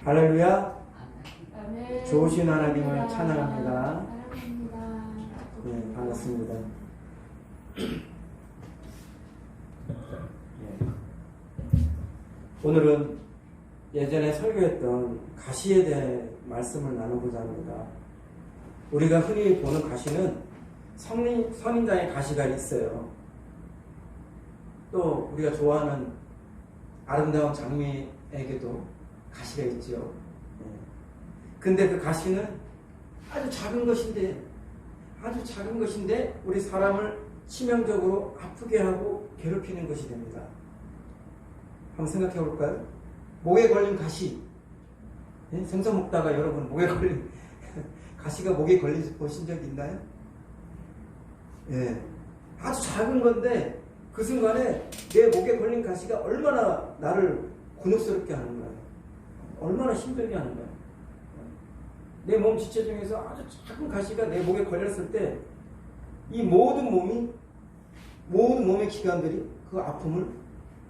할렐루야. 아멘. 좋으신 하나님을 감사합니다. 찬양합니다. 사랑합니다. 네, 반갑습니다. 오늘은 예전에 설교했던 가시에 대해 말씀을 나누고자 합니다. 우리가 흔히 보는 가시는 선인장의 가시가 있어요. 또 우리가 좋아하는 아름다운 장미에게도 가시가 있지요. 근데 그 가시는 아주 작은 것인데 우리 사람을 치명적으로 아프게 하고 괴롭히는 것이 됩니다. 한번 생각해 볼까요? 목에 걸린 가시. 생선 먹다가 여러분 목에 걸린 가시가 목에 걸린 보신 적 있나요? 예. 아주 작은 건데 그 순간에 내 목에 걸린 가시가 얼마나 나를 곤욕스럽게 하는 거예요. 얼마나 힘들게 하는 거예요. 내 몸 지체 중에서 아주 작은 가시가 내 목에 걸렸을 때 이 모든 몸의 기관들이 그 아픔을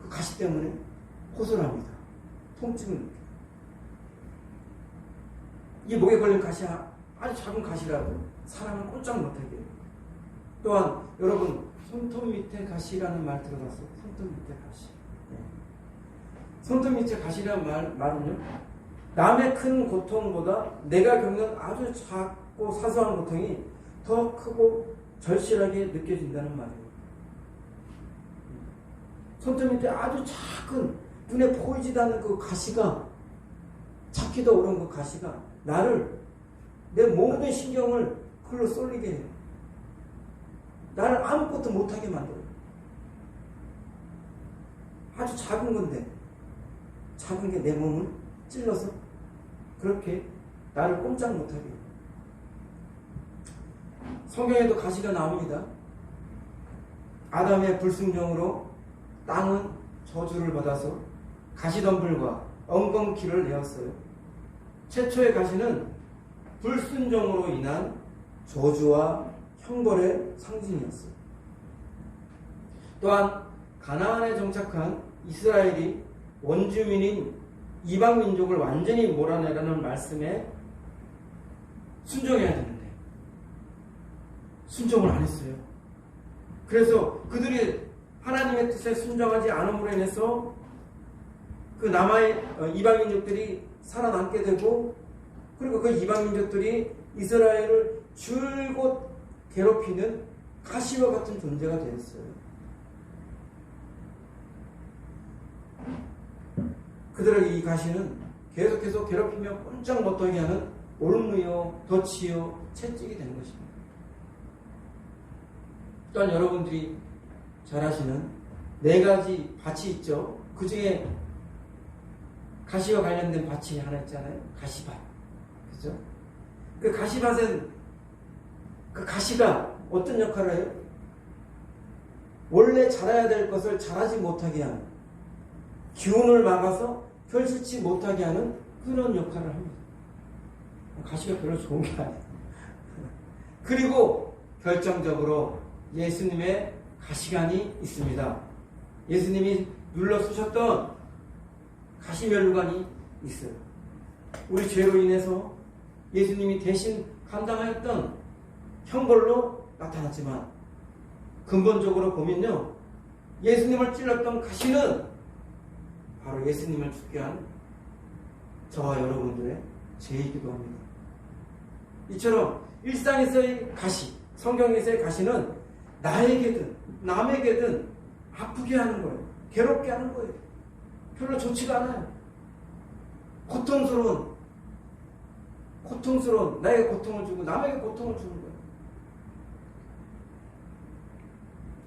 그 가시 때문에 호소합니다. 통증을 느껴요. 이 목에 걸린 가시가 아주 작은 가시라도 사람을 꼼짝 못하게 해요. 또한 여러분 손톱 밑에 가시라는 말 들어봤어요? 손톱 밑에 가시. 손톱 밑에 가시라는 말은요, 남의 큰 고통보다 내가 겪는 아주 작고 사소한 고통이 더 크고 절실하게 느껴진다는 말이에요. 손톱 밑에 아주 작은 눈에 보이지도 않는 그 가시가, 찾기도 어려운 그 가시가 나를, 내 모든 신경을 그걸로 쏠리게 해요. 나를 아무것도 못하게 만들어요. 아주 작은 건데, 작은 게 내 몸을 찔러서 그렇게 나를 꼼짝 못하게 해요. 성경에도 가시가 나옵니다. 아담의 불순종으로 땅은 저주를 받아서 가시덤불과 엉겅퀴를 내었어요. 최초의 가시는 불순종으로 인한 저주와 형벌의 상징이었어요. 또한 가나안에 정착한 이스라엘이 원주민인 이방 민족을 완전히 몰아내라는 말씀에 순종해야 되는데 순종을 안 했어요. 그래서 그들이 하나님의 뜻에 순종하지 않음으로 인해서 그 남아의 이방 민족들이 살아남게 되고, 그리고 그 이방 민족들이 이스라엘을 줄곧 괴롭히는 가시와 같은 존재가 되었어요. 그들의 이 가시는 계속해서 괴롭히며 꼼짝 못하게 하는 올무요, 덫이요, 채찍이 된 것입니다. 또한 여러분들이 잘 아시는 4가지 밭이 있죠. 그 중에 가시와 관련된 밭이 하나 있잖아요. 가시밭. 그죠? 그 가시밭은 그 가시가 어떤 역할을 해요? 원래 자라야 될 것을 자라지 못하게 하는, 기운을 막아서 펼치지 못하게 하는 그런 역할을 합니다. 가시가 별로 좋은 게 아니에요. 그리고 결정적으로 예수님의 가시관이 있습니다. 예수님이 눌러 쓰셨던 가시면류관이 있어요. 우리 죄로 인해서 예수님이 대신 감당하였던 형벌로 나타났지만, 근본적으로 보면요, 예수님을 찔렀던 가시는 바로 예수님을 죽게 한 저와 여러분들의 죄이기도 합니다. 이처럼 일상에서의 가시, 성경에서의 가시는 나에게든 남에게든 아프게 하는 거예요. 괴롭게 하는 거예요. 별로 좋지가 않아요. 고통스러운 나에게 고통을 주고 남에게 고통을 주는 거예요.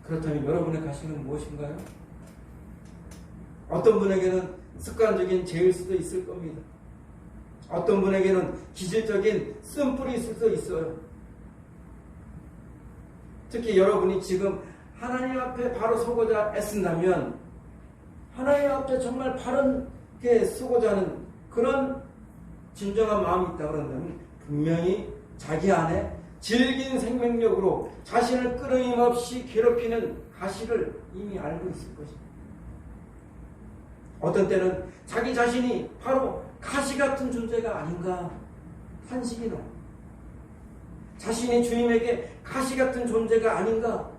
그렇다면 여러분의 가시는 무엇인가요? 어떤 분에게는 습관적인 죄일 수도 있을 겁니다. 어떤 분에게는 기질적인 쓴뿌리 있을 수도 있어요. 특히 여러분이 지금 하나님 앞에 바로 서고자 애쓴다면, 하나님 앞에 정말 바르게 서고자 하는 그런 진정한 마음이 있다 그런다면, 분명히 자기 안에 질긴 생명력으로 자신을 끊임없이 괴롭히는 가시를 이미 알고 있을 것입니다. 어떤 때는 자기 자신이 바로 가시 같은 존재가 아닌가 탄식이 나요. 자신이 주님에게 가시 같은 존재가 아닌가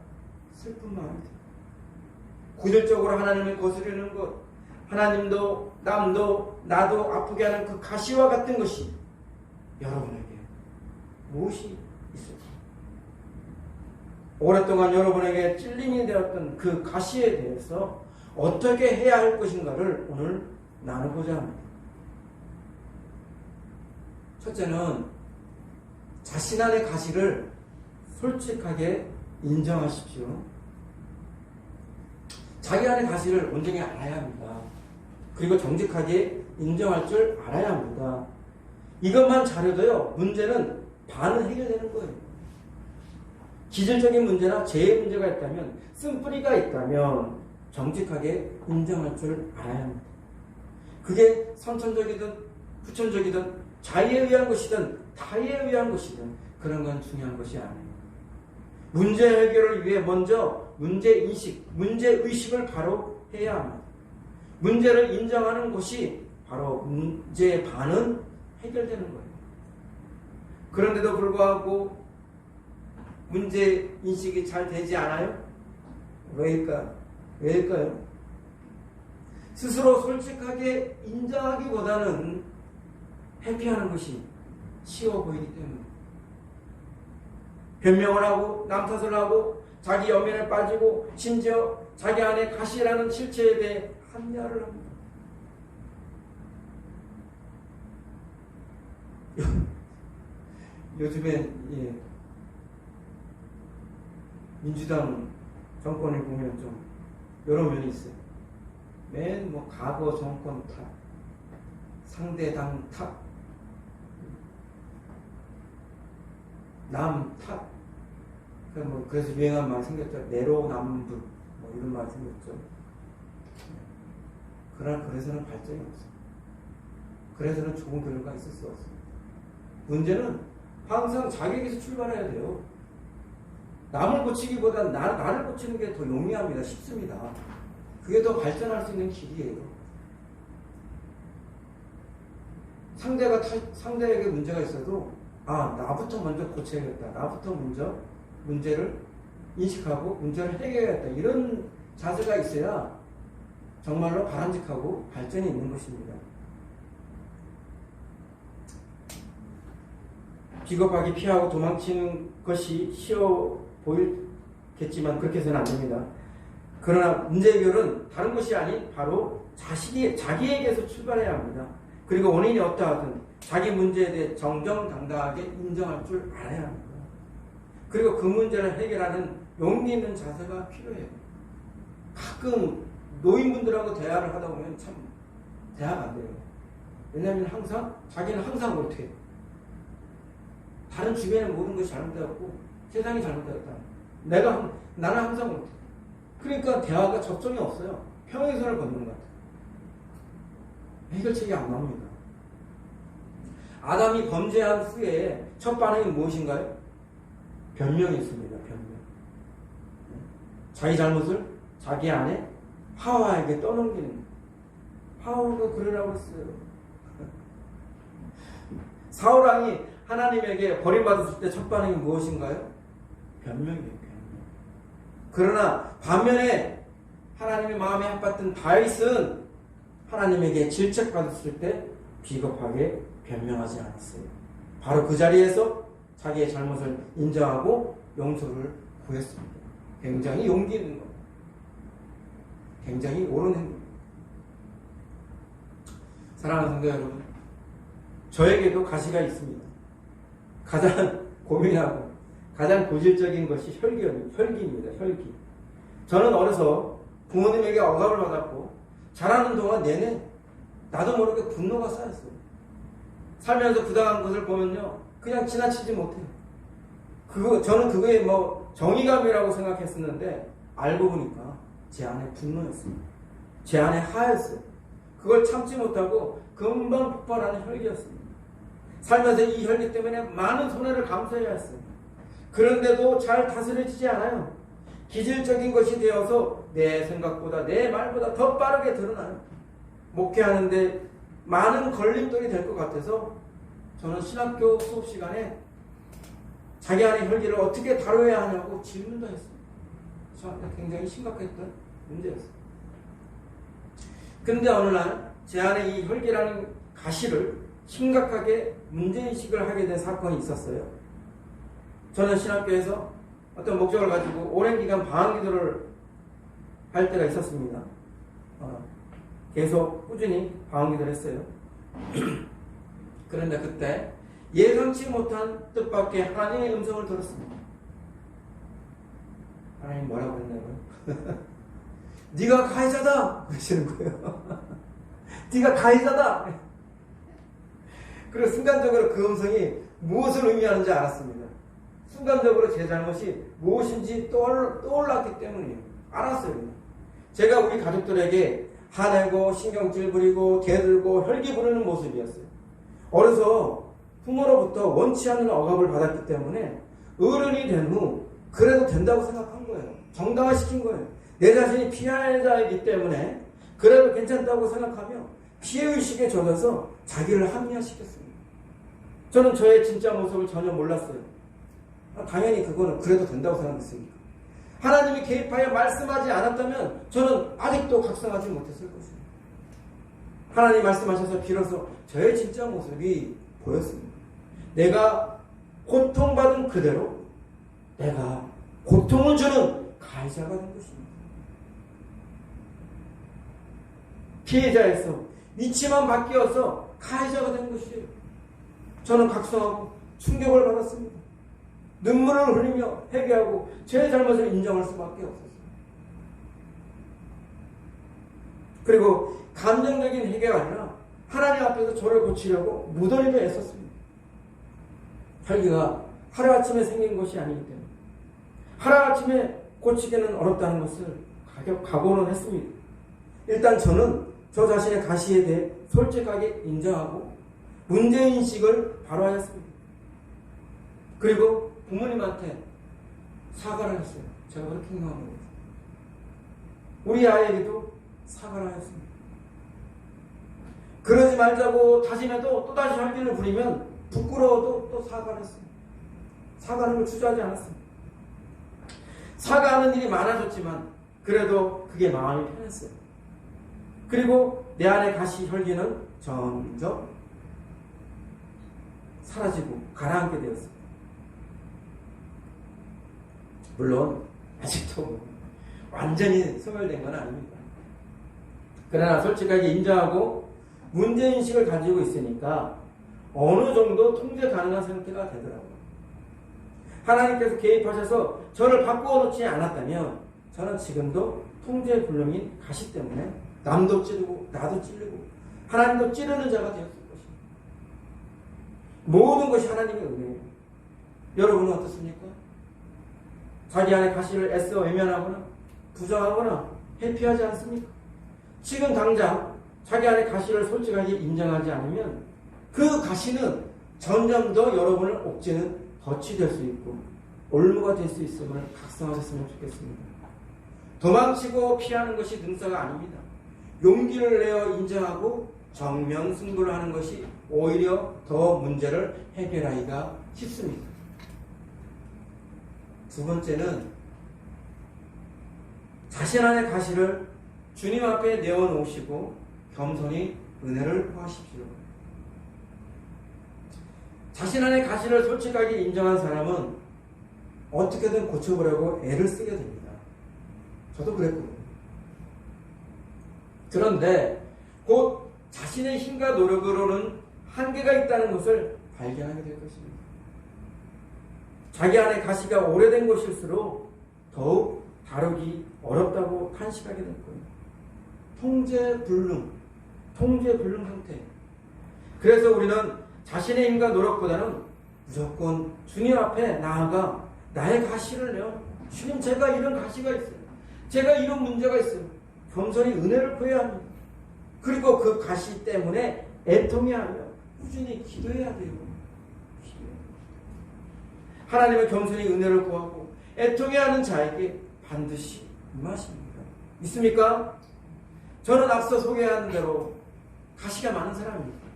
슬픈 마음이 들어요. 구절적으로 하나님을 거스르는 것, 하나님도 남도 나도 아프게 하는 그 가시와 같은 것이 여러분에게 무엇이 있을까? 오랫동안 여러분에게 찔림이 되었던 그 가시에 대해서 어떻게 해야 할 것인가를 오늘 나누고자 합니다. 첫째는 자신 안의 가시를 솔직하게 인정하십시오. 자기 안의 가시를 온전히 알아야 합니다. 그리고 정직하게 인정할 줄 알아야 합니다. 이것만 잘해도요, 문제는 반은 해결되는 거예요. 기질적인 문제나 죄의 문제가 있다면, 쓴뿌리가 있다면 정직하게 인정할 줄 알아야 합니다. 그게 선천적이든 후천적이든 자의에 의한 것이든 타의에 의한 것이든 그런 건 중요한 것이 아니에요. 문제 해결을 위해 먼저 문제인식, 문제의식을 바로 해야 합니다. 문제를 인정하는 것이 바로 문제의 반은 해결되는 거예요. 그런데도 불구하고 문제인식이 잘 되지 않아요? 왜일까요? 스스로 솔직하게 인정하기보다는 회피하는 것이 쉬워 보이기 때문에 변명을 하고 남 탓을 하고 자기 연민에 빠지고 심지어 자기 안에 가시라는 실체에 대해 합리화를 합니다. 요즘에 민주당 정권을 보면 좀 여러 면이 있어요. 맨 과거 정권 탓, 상대당 탓, 남 탓. 그래서 유행한 말이 생겼죠. 내로남불 이런 말이 생겼죠. 그러나 그래서는 발전이 없어요. 그래서는 좋은 결과가 있을 수 없습니다. 문제는 항상 자기에게서 출발해야 돼요. 남을 고치기보다 나를 고치는 게 더 용이합니다. 쉽습니다. 그게 더 발전할 수 있는 길이에요. 상대에게 문제가 있어도 나부터 먼저 고쳐야겠다. 나부터 먼저 문제를 인식하고 문제를 해결해야겠다. 이런 자세가 있어야 정말로 바람직하고 발전이 있는 것입니다. 비겁하게 피하고 도망치는 것이 쉬워 보이겠지만 그렇게 해서는 안 됩니다. 그러나 문제 해결은 다른 것이 아닌 바로 자기에게서 출발해야 합니다. 그리고 원인이 어떠하든 자기 문제에 대해 정정당당하게 인정할 줄 알아야 합니다. 그리고 그 문제를 해결하는 용기 있는 자세가 필요해요. 가끔 노인분들하고 대화를 하다 보면 참 대화가 안 돼요. 왜냐하면 자기는 항상 못해요. 다른 주변의 모든 것이 잘못되었고 세상이 잘못되었다. 나는 항상 못해. 그러니까 대화가 접점이 없어요. 평행선을 걷는 것 같아요. 해결책이 안 나옵니다. 아담이 범죄한 후에 첫 반응이 무엇인가요? 변명이었습니다. 변명. 자기 잘못을 자기 아내 하와에게 떠넘기는. 하와가 그러라고 했어요. 사울왕이 하나님에게 버림받았을 때 첫 반응이 무엇인가요? 변명이에요. 변명. 그러나 반면에 하나님의 마음에 합했던 다윗은 하나님에게 질책받았을 때 비겁하게 변명하지 않았어요. 바로 그 자리에서 자기의 잘못을 인정하고 용서를 구했습니다. 굉장히 용기 있는 겁니다. 굉장히 옳은 행동입니다. 사랑하는 성도 여러분, 저에게도 가시가 있습니다. 가장 고민하고 가장 고질적인 것이 혈기입니다. 혈기. 저는 어려서 부모님에게 억압을 받았고 자라는 동안 내내 나도 모르게 분노가 쌓였어요. 살면서 부당한 것을 보면요, 그냥 지나치지 못해요. 저는 그거에 정의감이라고 생각했었는데 알고 보니까 제 안에 분노였어요. 제 안에 하였어요. 그걸 참지 못하고 금방 폭발하는 혈기였습니다. 살면서 이 혈기 때문에 많은 손해를 감수해야 했어요. 그런데도 잘 다스려지지 않아요. 기질적인 것이 되어서 내 생각보다 내 말보다 더 빠르게 드러나요. 목회하는데 많은 걸림돌이 될 것 같아서 저는 신학교 수업 시간에 자기 안의 혈기를 어떻게 다뤄야 하냐고 질문도 했습니다. 저한테 굉장히 심각했던 문제였어요. 근데 어느 날 제 안에 이 혈기라는 가시를 심각하게 문제인식을 하게 된 사건이 있었어요. 저는 신학교에서 어떤 목적을 가지고 오랜 기간 방황기도를 할 때가 있었습니다. 계속 꾸준히 방황기도를 했어요. 그런데 그때 예상치 못한 뜻밖의 하나님의 음성을 들었습니다. 하나님 뭐라고 했냐고요? 네가 가해자다! 그러시는 거예요. 네가 가해자다! 그리고 순간적으로 그 음성이 무엇을 의미하는지 알았습니다. 순간적으로 제 잘못이 무엇인지 떠올랐기 때문이에요. 알았어요. 제가 우리 가족들에게 화내고 신경질 부리고 대들고 혈기 부르는 모습이었어요. 어려서 부모로부터 원치 않는 억압을 받았기 때문에 어른이 된 후 그래도 된다고 생각한 거예요. 정당화시킨 거예요. 내 자신이 피해자이기 때문에 그래도 괜찮다고 생각하며 피해의식에 젖어서 자기를 합리화시켰습니다. 저는 저의 진짜 모습을 전혀 몰랐어요. 당연히 그거는 그래도 된다고 생각했으니까. 하나님이 개입하여 말씀하지 않았다면 저는 아직도 각성하지 못했을 것입니다. 하나님 말씀하셔서 비로소 저의 진짜 모습이 보였습니다. 내가 고통받은 그대로 내가 고통을 주는 가해자가 된 것입니다. 피해자에서 위치만 바뀌어서 가해자가 된 것이에요. 저는 각성하고 충격을 받았습니다. 눈물을 흘리며 회개하고 제 잘못을 인정할 수밖에 없었어요. 그리고 감정적인 회개가 아니라 하나님 앞에서 저를 고치려고 무던히도 애썼습니다. 혈기가 하루아침에 생긴 것이 아니기 때문에 하루아침에 고치기는 어렵다는 것을 각오는 했습니다. 일단 저는 저 자신의 가시에 대해 솔직하게 인정하고 문제인식을 바로 하였습니다. 그리고 부모님한테 사과를 했어요. 제가 그렇게 행동합니다. 우리 아이에게도 사과를 하였습니다. 그러지 말자고 다짐해도 또다시 혈기를 부리면 부끄러워도 또 사과를 했습니다. 사과하는 걸 주저하지 않았습니다. 사과하는 일이 많아졌지만 그래도 그게 마음이 편했어요. 그리고 내 안의 가시 혈기는 점점 사라지고 가라앉게 되었습니다. 물론 아직도 완전히 소멸된 건 아닙니다. 그러나 솔직하게 인정하고 문제인식을 가지고 있으니까 어느 정도 통제 가능한 상태가 되더라고요. 하나님께서 개입하셔서 저를 바꾸어 놓지 않았다면 저는 지금도 통제 불능인 가시 때문에 남도 찌르고 나도 찌르고 하나님도 찌르는 자가 되었을 것입니다. 모든 것이 하나님의 은혜예요. 여러분은 어떻습니까? 자기 안에 가시를 애써 외면하거나 부정하거나 회피하지 않습니까? 지금 당장 자기 안에 가시를 솔직하게 인정하지 않으면 그 가시는 점점 더 여러분을 옥죄는 덫이 될 수 있고 올무가 될 수 있음을 각성하셨으면 좋겠습니다. 도망치고 피하는 것이 능사가 아닙니다. 용기를 내어 인정하고 정명승부를 하는 것이 오히려 더 문제를 해결하기가 쉽습니다. 두 번째는 자신 안의 가시를 주님 앞에 내어놓으시고 겸손히 은혜를 구하십시오. 자신 안의 가시를 솔직하게 인정한 사람은 어떻게든 고쳐보려고 애를 쓰게 됩니다. 저도 그랬거든요. 그런데 곧 자신의 힘과 노력으로는 한계가 있다는 것을 발견하게 될 것입니다. 자기 안에 가시가 오래된 것일수록 더욱 다루기 어렵다고 탄식하게 될 거예요. 통제불능 상태. 그래서 우리는 자신의 힘과 노력보다는 무조건 주님 앞에 나아가 나의 가시를 내어 주님, 제가 이런 가시가 있어요. 제가 이런 문제가 있어요. 겸손히 은혜를 구해야 합니다. 그리고 그 가시 때문에 애통해하며 꾸준히 기도해야 돼요. 하나님의 겸손히 은혜를 구하고 애통해하는 자에게 반드시 임하십니다. 믿습니까? 저는 앞서 소개한 대로 가시가 많은 사람입니다.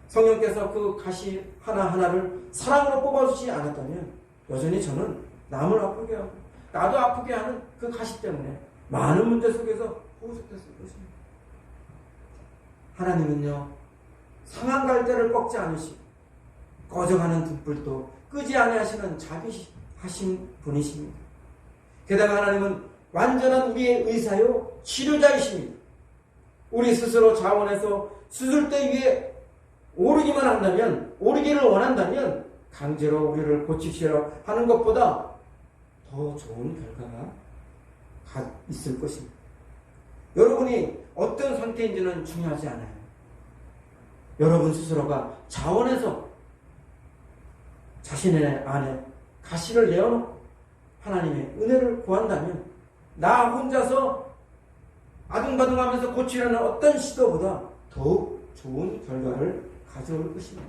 성령께서 그 가시 하나하나를 사랑으로 뽑아주지 않았다면 여전히 저는 남을 아프게 하고 나도 아프게 하는 그 가시 때문에 많은 문제 속에서 호소했을 것입니다. 하나님은요, 상한 갈대를 꺾지 않으시고 꺼져가는 등불도 끄지 아니하시는 자비하신 분이십니다. 게다가 하나님은 완전한 우리의 의사요 치료자이십니다. 우리 스스로 자원해서 수술대 위에 오르기만 한다면, 오르기를 원한다면 강제로 우리를 고치시려 하는 것보다 더 좋은 결과가 있을 것입니다. 여러분이 어떤 상태인지는 중요하지 않아요. 여러분 스스로가 자원해서 자신의 안에 가시를 내어놓고 하나님의 은혜를 구한다면 나 혼자서 아둥바둥하면서 고치려는 어떤 시도보다 더욱 좋은 결과를 가져올 것입니다.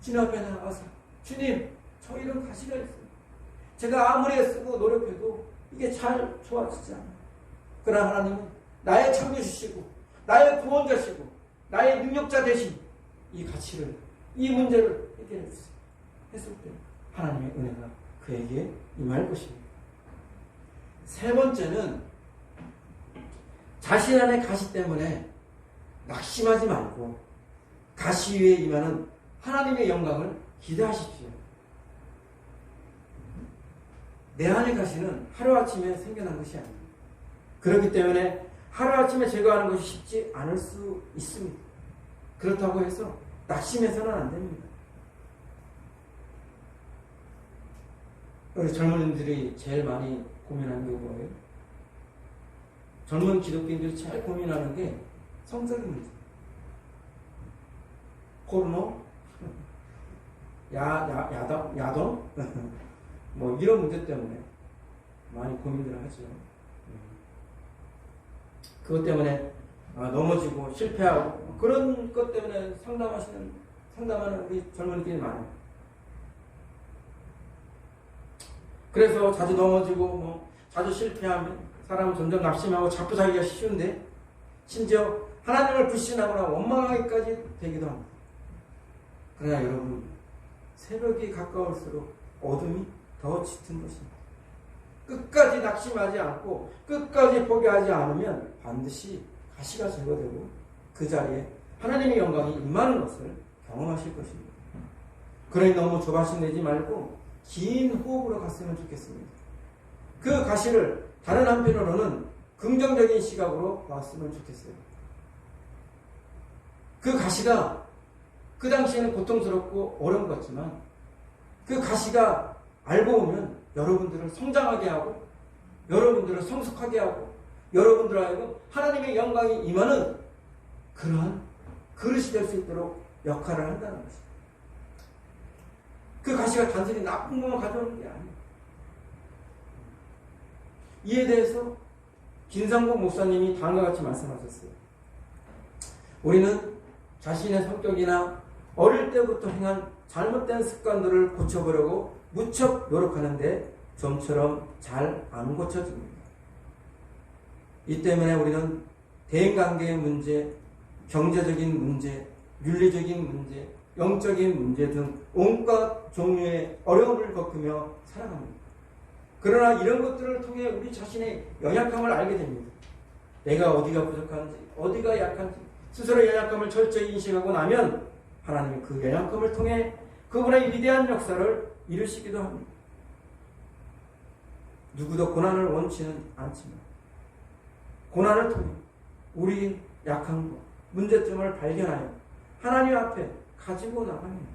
주님 앞에 나가서 주님, 저 이런 가시가 있어요. 제가 아무리 애쓰고 노력해도 이게 잘 좋아지지 않아요. 그러나 하나님은 나의 창조주시고 나의 구원자시고 나의 능력자 되신 이 가치를, 이 문제를 해결해 주세요. 했을 때 하나님의 은혜가 그에게 임할 것입니다. 세 번째는 자신 안의 가시 때문에 낙심하지 말고 가시 위에 임하는 하나님의 영광을 기대하십시오. 내 안의 가시는 하루아침에 생겨난 것이 아닙니다. 그렇기 때문에 하루아침에 제거하는 것이 쉽지 않을 수 있습니다. 그렇다고 해서 낙심해서는 안 됩니다. 우리 젊은이들이 제일 많이 고민하는 게 뭐예요? 젊은 기독교인들이 제일 고민하는 게 성적인 문제. 포르노? 야동? 뭐 이런 문제 때문에 많이 고민들을 하죠. 그것 때문에 넘어지고 실패하고 그런 것 때문에 상담하는 우리 젊은이들이 많아요. 그래서 자주 넘어지고 자주 실패하면 사람은 점점 낙심하고 자포자기가 쉬운데 심지어 하나님을 불신하거나 원망하기까지 되기도 합니다. 그러나 여러분, 새벽이 가까울수록 어둠이 더 짙은 것입니다. 끝까지 낙심하지 않고 끝까지 포기하지 않으면 반드시 가시가 제거되고 그 자리에 하나님의 영광이 임하는 것을 경험하실 것입니다. 그러니 너무 조바심 내지 말고 긴 호흡으로 갔으면 좋겠습니다. 그 가시를 다른 한편으로는 긍정적인 시각으로 봤으면 좋겠어요. 그 가시가 그 당시에는 고통스럽고 어려운 것 같지만 그 가시가 알고 보면 여러분들을 성장하게 하고 여러분들을 성숙하게 하고 여러분들 하여금 하나님의 영광이 임하는 그러한 그릇이 될 수 있도록 역할을 한다는 것입니다. 그 가시가 단순히 나쁜 것만 가져오는 게 아니에요. 이에 대해서 김상국 목사님이 다음과 같이 말씀하셨어요. 우리는 자신의 성격이나 어릴 때부터 행한 잘못된 습관들을 고쳐보려고 무척 노력하는데 좀처럼 잘 안 고쳐집니다. 이 때문에 우리는 대인관계의 문제, 경제적인 문제, 윤리적인 문제, 영적인 문제 등 온갖 종류의 어려움을 겪으며 살아갑니다. 그러나 이런 것들을 통해 우리 자신의 연약함을 알게 됩니다. 내가 어디가 부족한지, 어디가 약한지 스스로의 연약함을 철저히 인식하고 나면 하나님이 그 연약함을 통해 그분의 위대한 역사를 이루시기도 합니다. 누구도 고난을 원치는 않지만 고난을 통해 우리 약한 것, 문제점을 발견하여 하나님 앞에 가지고 나갑니다.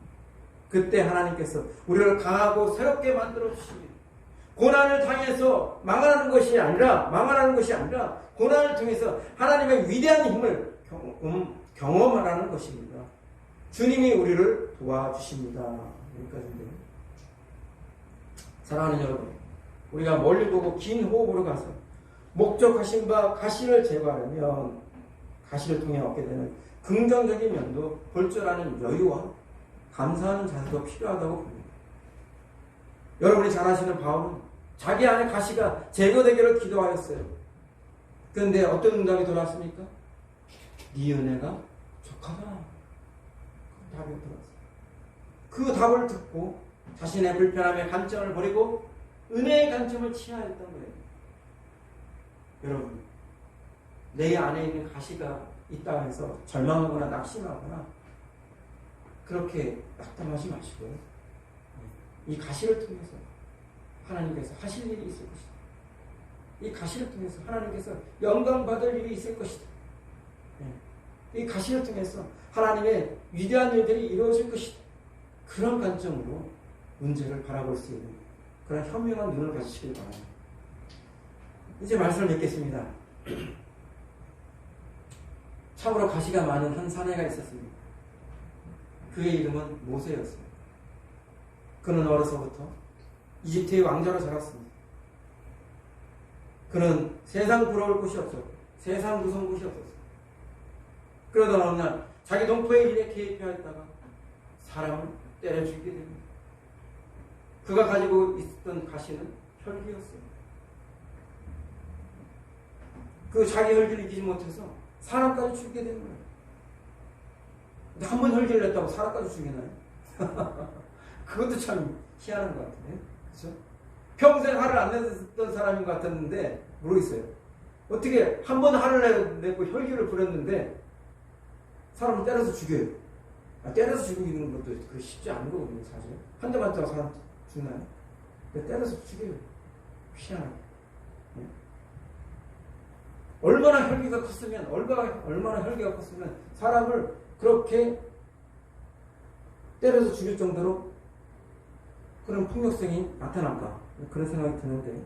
그때 하나님께서 우리를 강하고 새롭게 만들어 주십니다. 고난을 당해서 망하는 것이 아니라 고난을 통해서 하나님의 위대한 힘을 경험하라는 것입니다. 주님이 우리를 도와주십니다. 여기까지인데요. 사랑하는 여러분, 우리가 멀리 보고 긴 호흡으로 가서 목적하신 바 가시를 제거하려면 가시를 통해 얻게 되는 긍정적인 면도 볼 줄 아는 여유와 감사하는 자세도 필요하다고 봅니다. 여러분이 잘 아시는 바울은 자기 안에 가시가 제거되기를 기도하였어요. 그런데 어떤 응답이 돌아왔습니까? 네 은혜가 독하다. 그 답이 들었어요. 그 답을 듣고 자신의 불편함의 관점을 버리고 은혜의 관점을 취하였던 거예요. 여러분, 내 안에 있는 가시가 있다고 해서 절망하거나 낙심하거나 그렇게 낙담하지 마시고요. 이 가시를 통해서 하나님께서 하실 일이 있을 것이다. 이 가시를 통해서 하나님께서 영광 받을 일이 있을 것이다. 이 가시를 통해서 하나님의 위대한 일들이 이루어질 것이다. 그런 관점으로 문제를 바라볼 수 있는 그런 현명한 눈을 가지시길 바랍니다. 이제 말씀을 맺겠습니다. 참으로 가시가 많은 한 사내가 있었습니다. 그의 이름은 모세였습니다. 그는 어려서부터 이집트의 왕자로 자랐습니다. 그는 세상 부러울 곳이 없었고 세상 무서운 곳이 없었습니다. 그러다 어느 날 자기 동포의 일에 개입하였다가 사람을 때려 죽이게 됩니다. 그가 가지고 있었던 가시는 혈기였어요. 그 자기 혈기를 이기지 못해서 사람까지 죽게 되는 거예요. 근데 한 번 혈기를 냈다고 사람까지 죽이나요? 그것도 참 희한한 것 같은데, 그렇죠? 평생 화를 안 냈던 사람인 것 같았는데 모르겠어요. 어떻게 한 번 화를 내고 혈기를 부렸는데 사람을 때려서 죽여요. 때려서 죽이는 것도 그게 쉽지 않은 거거든요, 사실. 한 대 맞다고 사람 죽나요? 때려서 죽여요. 희한하게. 네? 얼마나 혈기가 컸으면, 얼마나 혈기가 컸으면 사람을 그렇게 때려서 죽일 정도로 그런 폭력성이 나타날까? 그런 생각이 드는데,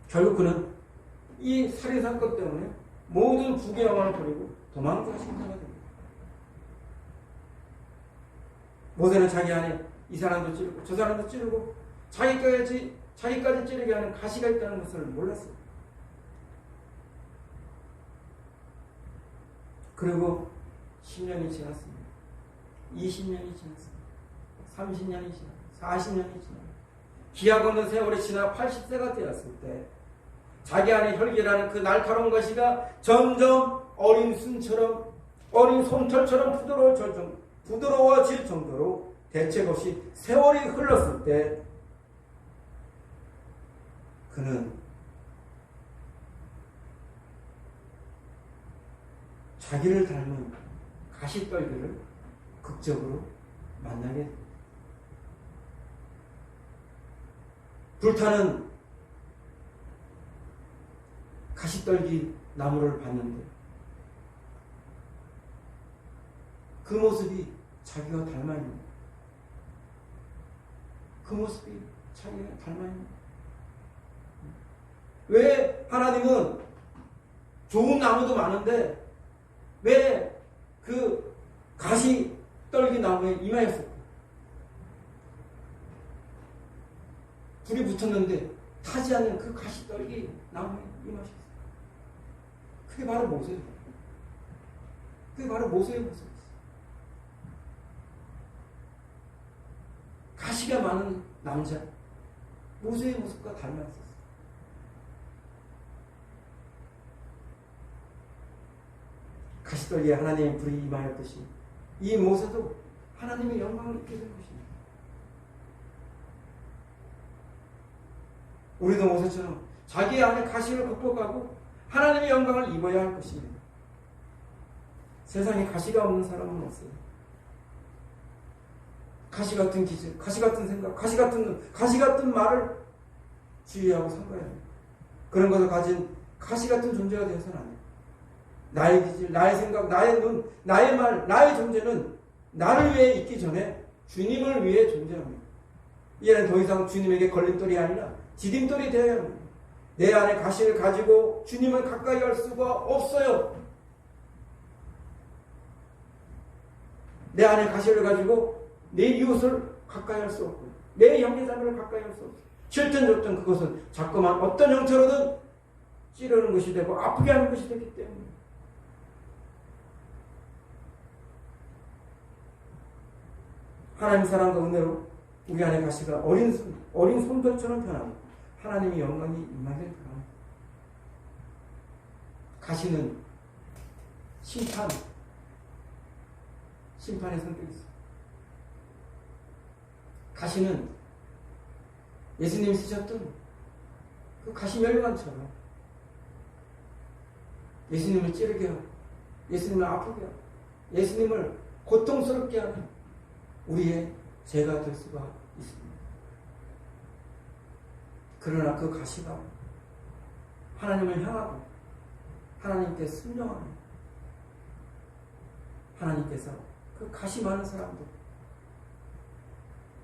결국 그는 이 살인사건 때문에 모든 국의 영광을 버리고 도망쳐 신사가 됩니다. 모세는 자기 안에 이 사람도 찌르고 저 사람도 찌르고 자기까지 찌르게 하는 가시가 있다는 것을 몰랐어요. 그리고 10년이 지났습니다. 20년이 지났습니다. 30년이 지났습니다. 40년이 지났습니다. 기약 없는 세월이 지나 80세가 되었을 때 자기 안에 혈기라는 그 날카로운 가시가 점점 어린 순처럼 어린 솜털처럼 부드러워질 정도로 대책 없이 세월이 흘렀을 때 그는 자기를 닮은 가시떨기를 극적으로 만나게 됩니다. 불타는 가시떨기 나무를 봤는데 그 모습이 자기와 닮아 있는 거예요. 그 모습이 자기가 닮아 있는 거예요. 왜 하나님은 좋은 나무도 많은데 왜 그 가시떨기 나무에 임하였을까? 불이 붙었는데 타지 않는 그 가시떨기 나무에 임하셨어요. 그게 바로 모세예요. 그게 바로 모세의 모습이었어요. 가시가 많은 남자, 모세의 모습과 닮았었어요. 가시떨기에 하나님의 불이 임하였듯이 이 모세도 하나님의 영광을 입게 된 것입니다. 우리도 모세처럼 자기 안에 가시를 극복하고 하나님의 영광을 입어야 할 것입니다. 세상에 가시가 없는 사람은 없어요. 가시 같은 기질, 가시 같은 생각, 가시 같은 말을 주의하고 삼가야 합니다. 그런 것을 가진 가시 같은 존재가 되어서는 안 돼요. 나의 기질, 나의 생각, 나의 눈, 나의 말, 나의 존재는 나를 위해 있기 전에 주님을 위해 존재합니다. 이제는 더 이상 주님에게 걸림돌이 아니라 디딤돌이 되어야 합니다. 내 안에 가시를 가지고 주님을 가까이 할 수가 없어요. 내 안에 가시를 가지고 내 이웃을 가까이 할 수 없고 내 형제자매를 가까이 할 수 없어요. 싫든 좋든 그것은 자꾸만 어떤 형태로든 찌르는 것이 되고 아프게 하는 것이 되기 때문에 하나님 사랑과 은혜로 우리 안에 가시가 어린 솜돌처럼 변하고 하나님의 영광이 임하길 바랍니다. 가시는 심판, 심판의 성격이 있어요. 가시는 예수님이 쓰셨던 그 가시 멸관처럼 예수님을 찌르게 하고 예수님을 아프게 하고 예수님을 고통스럽게 하는 우리의 죄가 될 수가 있습니다. 그러나 그 가시가 하나님을 향하고 하나님께 순종하는 하나님께서 그 가시 많은 사람들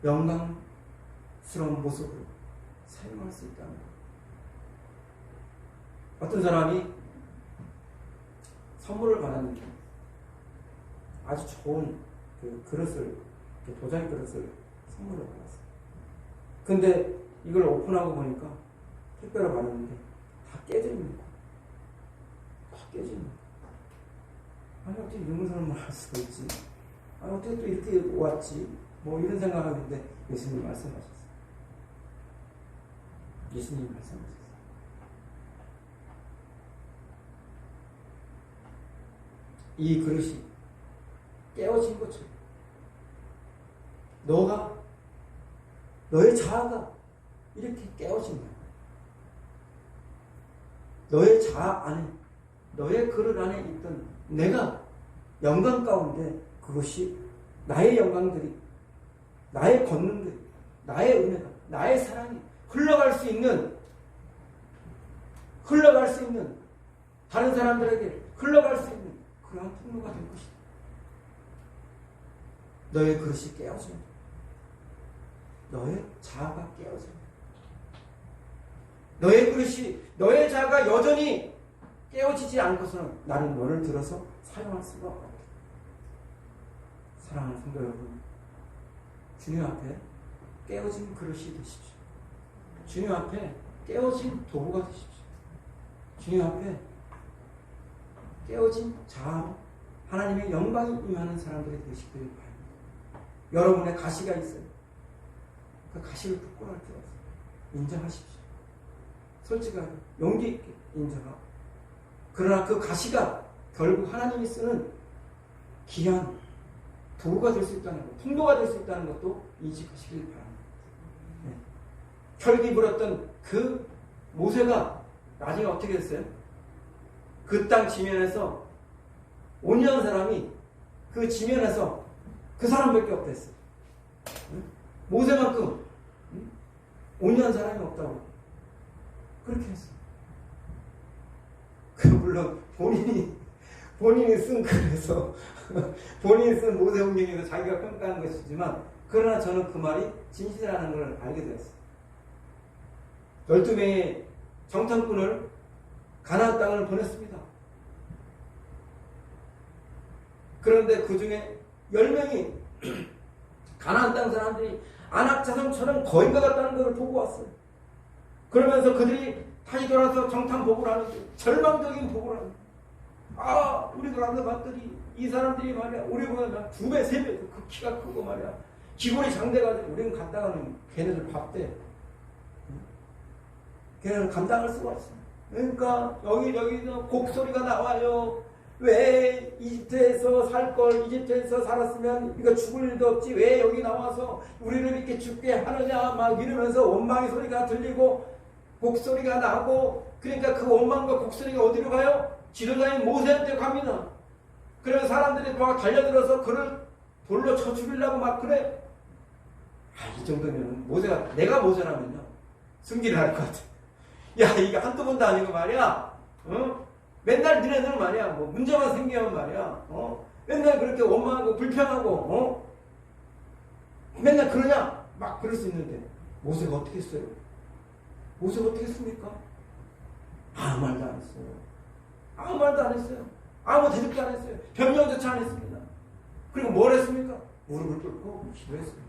영광스러운 모습으로 사용할 수 있다는 것. 어떤 사람이 선물을 받았는데 아주 좋은 그 그릇을, 도자기 그릇을 선물을 받았어요. 근데 이걸 오픈하고 보니까 택배로 받았는데 다 깨집니다. 다 깨집니다. 아니 어떻게 이런 선물을 할 수가 있지? 아니 어떻게 또 이렇게 왔지? 뭐 이런 생각하는데 예수님 말씀하셨어요. 예수님 말씀하셨어요. 이 그릇이 깨어진 것처럼 너의 자아가 이렇게 깨어진 거야. 너의 자아 안에, 너의 그릇 안에 있던 내가 영광 가운데 그것이 나의 영광들이, 나의 권능들이, 나의 은혜가, 나의 사랑이 흘러갈 수 있는 다른 사람들에게 흘러갈 수 있는 그러한 통로가 될 것이다. 너의 그릇이 깨어집니다. 너의 자아가 깨어집니다. 너의 그릇이, 너의 자아가 여전히 깨어지지 않고서는 나는 너를 들어서 사용할 수가 없다. 사랑하는 성도 여러분, 주님 앞에 깨어진 그릇이 되십시오. 주님 앞에 깨어진 도구가 되십시오. 주님 앞에 깨어진 자아로 하나님의 영광이 임하는 사람들이 되시길 바랍니다. 여러분의 가시가 있어요. 그 가시를 부끄러워할 필요 없어요. 인정하십시오. 솔직하게 용기 있게 인정하고, 그러나 그 가시가 결국 하나님이 쓰는 귀한 도구가 될 수 있다는 것, 통로가 될 수 있다는 것도 인식하시길 바랍니다. 네. 혈기 불었던 그 모세가 나중에 어떻게 됐어요? 그 땅 지면에서 온유한 사람이 그 지면에서 그 사람밖에 없댔어요. 모세만큼 온유한 사람이 없다고 그렇게 했어요. 물론 본인이 쓴 글에서 본인이 쓴 모세훈경에서 자기가 평가한 것이지만, 그러나 저는 그 말이 진실이라는 걸 알게 되었어요. 12명의 정탐꾼을 가나안 땅을 보냈습니다. 그런데 그 중에 10명이 가나안 땅 사람들이 안악자성처럼 거인과 같다는 것을 보고 왔어요. 그러면서 그들이 다시 돌아서 정탐 보고를 하는데 절망적인 보고를 합니다. 아, 우리가 가서 봤더니 이 사람들이 말이야, 우리보다 2배, 3배 그 키가 크고 말이야, 기골이 장대가지고 우리는 갔다가는 걔네들 밥대. 걔네는 감당할 수가 없어. 그러니까 여기서 곡소리가 나와요. 왜 이집트에서 살 걸 이집트에서 살았으면 이거 죽을 일도 없지, 왜 여기 나와서 우리를 이렇게 죽게 하느냐, 막 이러면서 원망의 소리가 들리고 곡소리가 나고, 그러니까 그 원망과 곡소리가 어디로 가요? 지도자인 모세한테 갑니다. 그러면 사람들이 막 달려들어서 그를 돌로 쳐 죽이려고 막 그래. 이 정도면 모세가, 내가 모세라면요 승기를 할 것 같아. 야, 이게 한두 번도 아니고 말이야, 맨날 니네들 말이야, 뭐 문제만 생기면 말이야, 맨날 그렇게 원망하고 불평하고, 맨날 그러냐, 막 그럴 수 있는데 모세가 어떻게 했어요? 모세가 어떻게 했습니까? 아무 말도 안 했어요. 아무 말도 안 했어요. 아무 대답도 안 했어요. 변명조차 안 했습니다. 그리고 뭘 했습니까? 무릎을 꿇고 기도했습니다.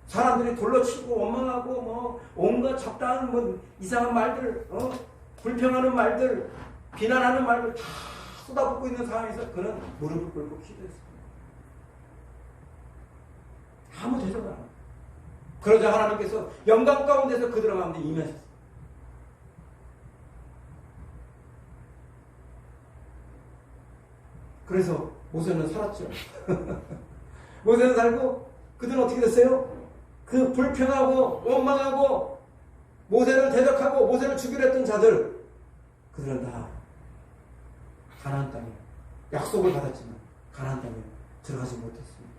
사람들이 돌로 치고 원망하고 뭐 온갖 잡다한 뭐 이상한 말들, 불평하는 말들, 비난하는 말들 다 쏟아붓고 있는 상황에서 그는 무릎을 꿇고 기도했습니다. 아무 대답을 안 합니다. 그러자 하나님께서 영광 가운데서 그들 가운데 임하셨어요. 그래서 모세는 살았죠. 모세는 살고 그들은 어떻게 됐어요? 그 불평하고 원망하고 모세를 대적하고 모세를 죽이려 했던 자들, 그들은 다 가나안 땅에 약속을 받았지만 가나안 땅에 들어가지 못했습니다.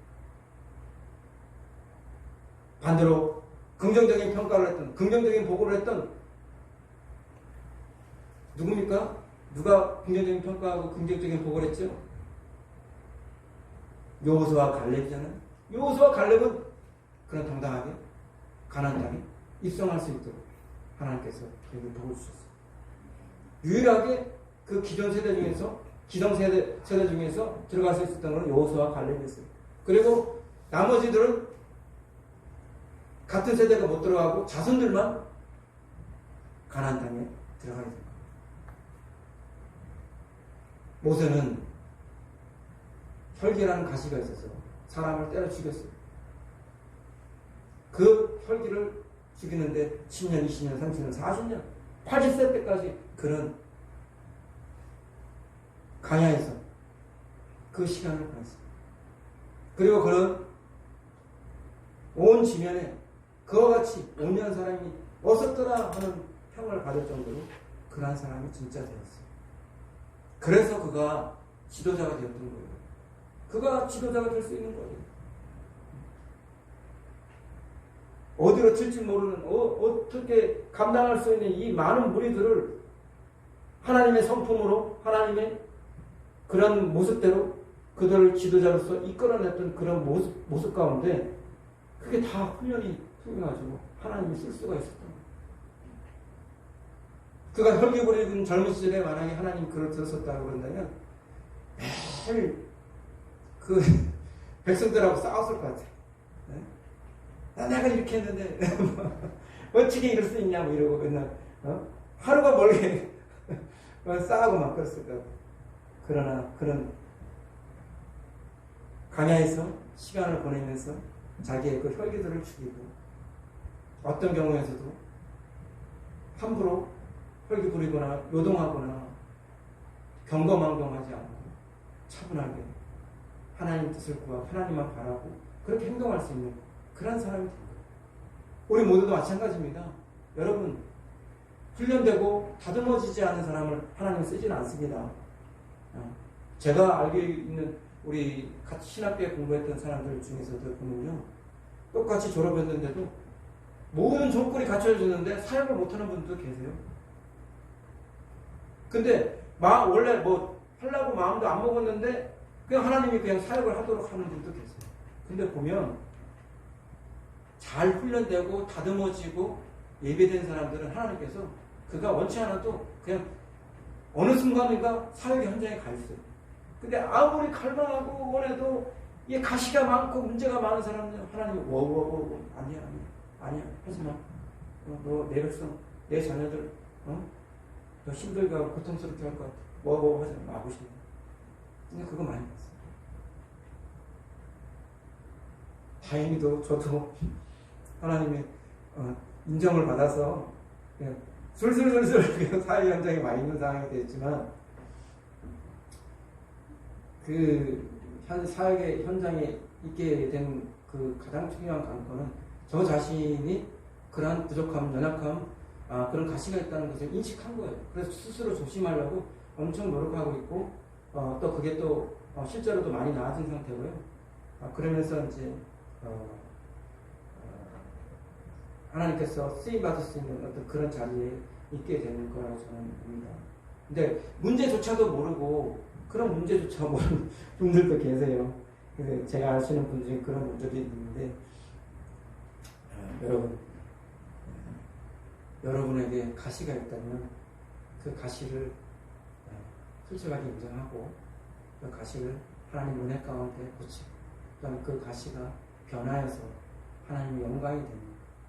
반대로 긍정적인 평가를 했던, 긍정적인 보고를 했던 누굽니까? 누가 긍정적인 평가하고 긍정적인 보고를 했죠? 여호수아와 갈렙이잖아요. 여호수아와 갈렙은 그런 당당하게 가나안 땅에 입성할 수 있도록 하나님께서 그에게 복을 주셨어요. 유일하게 그 기존 세대 중에서 세대 중에서 들어갈 수 있었던 것은 여호수아와 갈렙이었어요. 그리고 나머지들은 같은 세대가 못 들어가고 자손들만 가나안 땅에 들어가게 됩니다. 모세는 혈기라는 가시가 있어서 사람을 때려 죽였어요. 그 혈기를 죽이는데 10년, 20년, 30년, 40년, 80세 때까지 그는 광야에서 그 시간을 보냈습니다. 그리고 그는 온 지면에 그와 같이 온유한 사람이 없었더라 하는 평을 받을 정도로 그러한 사람이 진짜 되었어요. 그래서 그가 지도자가 되었던 거예요. 그가 지도자가 될 수 있는 거예요. 어디로 튈지 모르는, 어떻게 감당할 수 있는 이 많은 무리들을 하나님의 성품으로, 하나님의 그런 모습대로 그들을 지도자로서 이끌어냈던 그런 모습 가운데 그게 다 훈련이 통해가지고 하나님이 쓸 수가 있었던 거예요. 그가 혈기 부리는 젊은 시절에 만약에 하나님 그를 들었었다고 그런다면 매일 그 백성들하고 싸웠을 것 같아요. 네? 내가 이렇게 했는데 어떻게 이럴 수 있냐고 이러고 맨날 하루가 멀게 싸우고 막 그랬을 것 같아요. 그러나 그런 광야에서 시간을 보내면서 자기의 그 혈기들을 죽이고 어떤 경우에서도 함부로 혈기 부리거나 요동하거나 경거망동하지 않고 차분하게 하나님 뜻을 구하고 하나님만 바라고 그렇게 행동할 수 있는 그런 사람이 된 거예요. 우리 모두도 마찬가지입니다. 여러분, 훈련되고 다듬어지지 않은 사람을 하나님은 쓰지는 않습니다. 제가 알고 있는 우리 같이 신학교에 공부했던 사람들 중에서도 보면요, 똑같이 졸업했는데도 모든 조건이 갖춰졌는데 사역을 못하는 분들도 계세요. 근데 원래 뭐 하려고 마음도 안 먹었는데 그냥 하나님이 그냥 사역을 하도록 하는 분도 계세요. 근데 보면 잘 훈련되고 다듬어지고 예배된 사람들은 하나님께서 그가 원치 않아도 그냥 어느 순간인가 사역의 현장에 가 있어요. 근데 아무리 갈망하고 원해도 이 가시가 많고 문제가 많은 사람은 하나님이 워워워 아니야 하지마. 너 내 백성 내 자녀들 너 힘들게 하고 고통스럽게 할 것 같아. 워워워 하지 마. 마구시. 근데 그거 많이 봤어요. 다행히도 저도 하나님의 인정을 받아서 그냥 술술술술 사회 현장에 와 있는 상황이 됐지만 그 사역의 현장에 있게 된 그 가장 중요한 관건은 저 자신이 그러한 부족함, 연약함, 그런 가시가 있다는 것을 인식한 거예요. 그래서 스스로 조심하려고 엄청 노력하고 있고 또 그게 또 실제로도 많이 나아진 상태고요. 그러면서 이제 하나님께서 쓰임받을 수 있는 어떤 그런 자리에 있게 되는 거라고 저는 봅니다. 근데 문제조차도 모르고 그런 문제조차 모르는 분들도 계세요. 그래서 제가 아시는 분 중에 그런 분들이 있는데 여러분에게 가시가 있다면 그 가시를 솔직하게 인정하고 그 가시를 하나님 은혜 가운데 고치고 그다음에 그 가시가 변하여서 하나님의 영광이 되는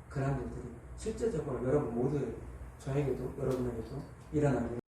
그런 일들이 실제적으로 여러분 모두에게 저에게도 여러분에게도 일어나기를